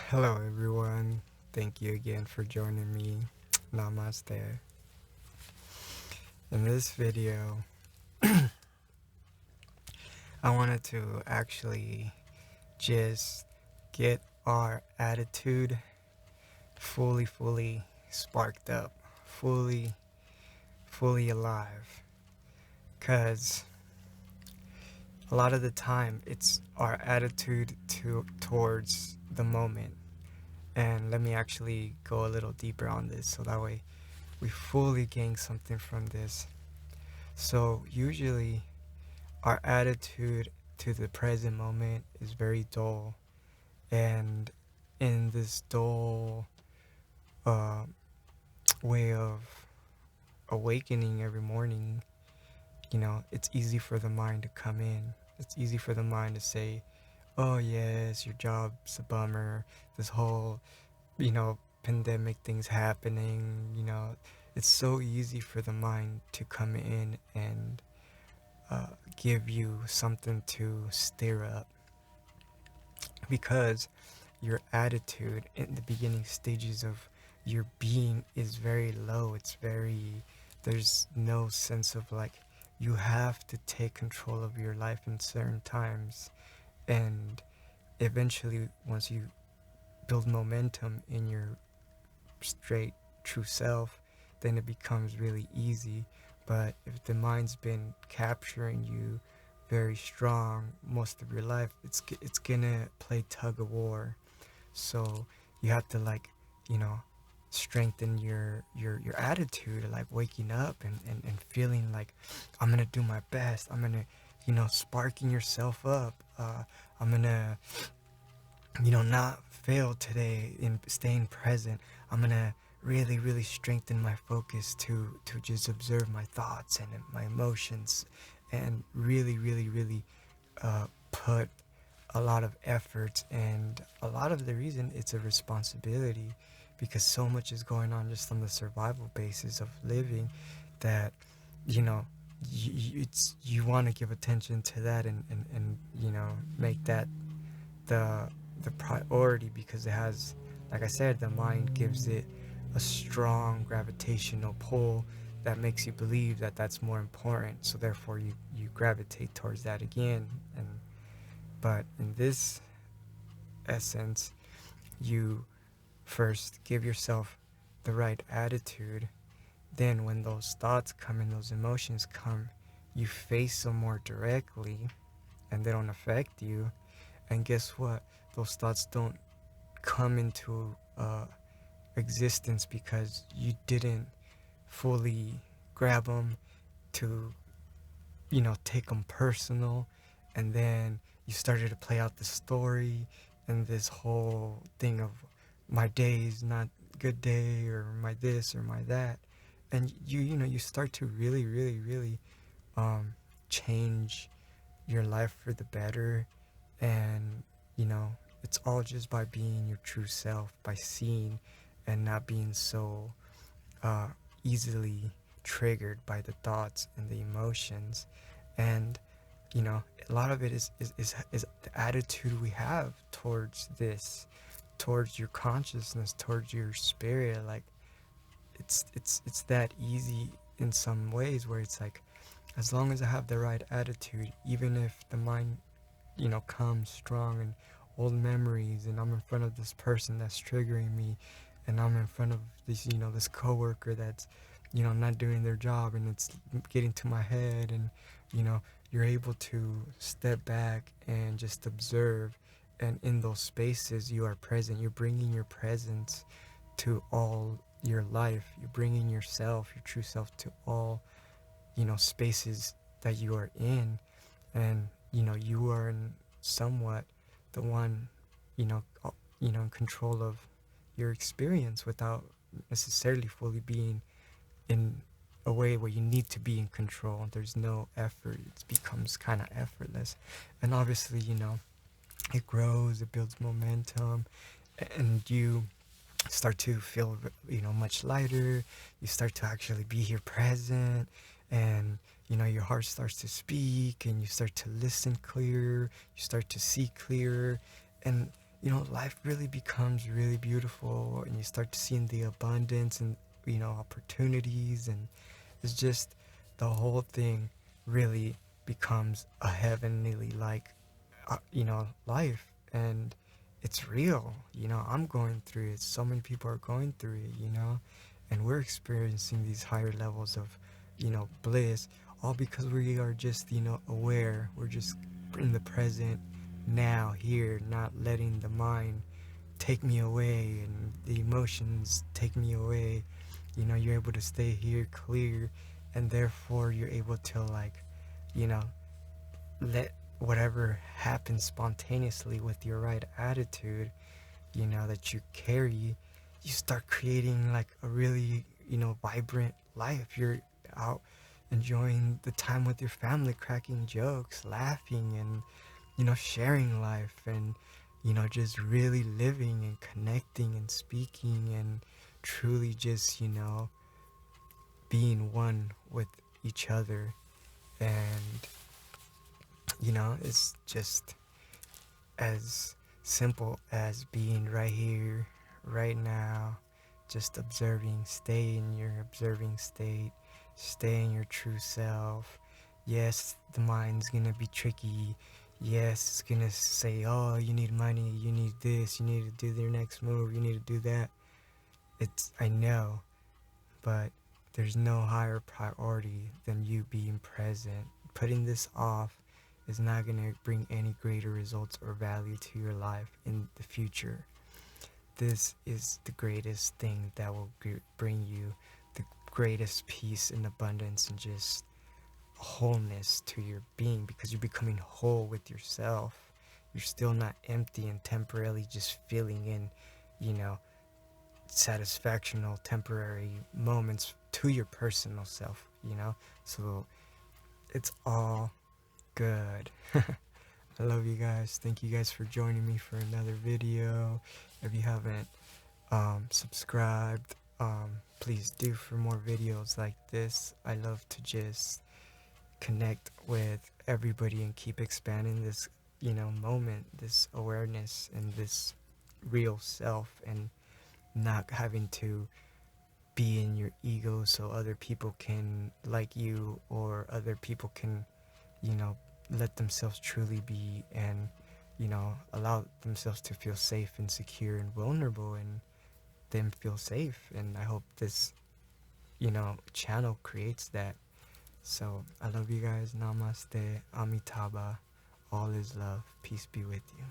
Hello everyone, thank you again for joining me. Namaste. In this video, I wanted to actually just get our attitude fully sparked up, fully alive. Cause a lot of the time it's our attitude towards the moment. And let me actually go a little deeper on this so that way we fully gain something from this. So usually our attitude to the present moment is very dull, and in this dull uh, way of awakening every morning, it's easy for the mind to come in. It's easy for the mind to say, oh yes, your job's a bummer, this whole pandemic thing's happening. It's so easy for the mind to come in and give you something to stir up, because your attitude in the beginning stages of your being is very low. There's no sense of like, you have to take control of your life in certain times, and eventually once you build momentum in your straight true self, then it becomes really easy. But if the mind's been capturing you very strong most of your life, it's gonna play tug of war. So you have to strengthen your attitude, like waking up and feeling like, I'm gonna do my best. I'm gonna sparking yourself up. I'm gonna not fail today in staying present. I'm gonna really strengthen my focus to just observe my thoughts and my emotions, and really put a lot of effort. And a lot of the reason it's a responsibility, because so much is going on just on the survival basis of living, that you want to give attention to that, and make that the priority, because it has, like I said, the mind gives it a strong gravitational pull that makes you believe that that's more important, so therefore you gravitate towards that again. But in this essence, you first give yourself the right attitude. Then when those thoughts come and those emotions come, you face them more directly, and they don't affect you. And guess what? Those thoughts don't come into existence because you didn't fully grab them to, take them personal. And then you started to play out the story and this whole thing of, my day is not good day, or my this or my that. And you start to really change your life for the better. And it's all just by being your true self, by seeing and not being so uh, easily triggered by the thoughts and the emotions. And a lot of it is the attitude we have towards this, towards your consciousness, towards your spirit. Like, it's that easy in some ways, where it's like, as long as I have the right attitude, even if the mind comes strong and old memories, and I'm in front of this person that's triggering me, and I'm in front of this this coworker that's not doing their job, and it's getting to my head. And you're able to step back and just observe, and in those spaces you are present. You're bringing your presence to all your life. You're bringing yourself, your true self, to all spaces that you are in. And you are in somewhat the one in control of your experience, without necessarily fully being in a way where you need to be in control. There's no effort. It becomes kind of effortless. And obviously it grows, it builds momentum, and you start to feel much lighter. You start to actually be here present, and your heart starts to speak, and you start to listen clearer, you start to see clearer. And life really becomes really beautiful, and you start to seeing the abundance and, opportunities, and it's just the whole thing really becomes a heavenly like, life. And it's real. I'm going through it. So many people are going through it, and we're experiencing these higher levels of, bliss, all because we are just, aware. We're just in the present now, here, not letting the mind take me away and the emotions take me away. You're able to stay here clear, and therefore you're able to, like, you know let whatever happens spontaneously with your right attitude, that you carry. You start creating like a really, vibrant life. You're out enjoying the time with your family, cracking jokes, laughing, and, sharing life, and, just really living and connecting and speaking, and truly just, being one with each other. And, it's just as simple as being right here, right now, just observing. Stay in your observing state, stay in your true self. Yes, the mind's gonna be tricky. Yes, it's gonna say, oh, you need money, you need this, you need to do your next move, you need to do that. I know, but there's no higher priority than you being present. Putting this off is not going to bring any greater results or value to your life in the future. This is the greatest thing that will bring you the greatest peace and abundance and just wholeness to your being, because you're becoming whole with yourself. You're still not empty and temporarily just filling in, you know, satisfactional temporary moments to your personal self, so it's all good. I love you guys. Thank you guys for joining me for another video. If you haven't subscribed, please do for more videos like this. I love to just connect with everybody and keep expanding this, moment, this awareness, and this real self, and not having to be in your ego so other people can like you, or other people can, let themselves truly be, and, allow themselves to feel safe and secure and vulnerable, and them feel safe. And I hope this, channel creates that. So I love you guys. Namaste. Amitabha. All is love. Peace be with you.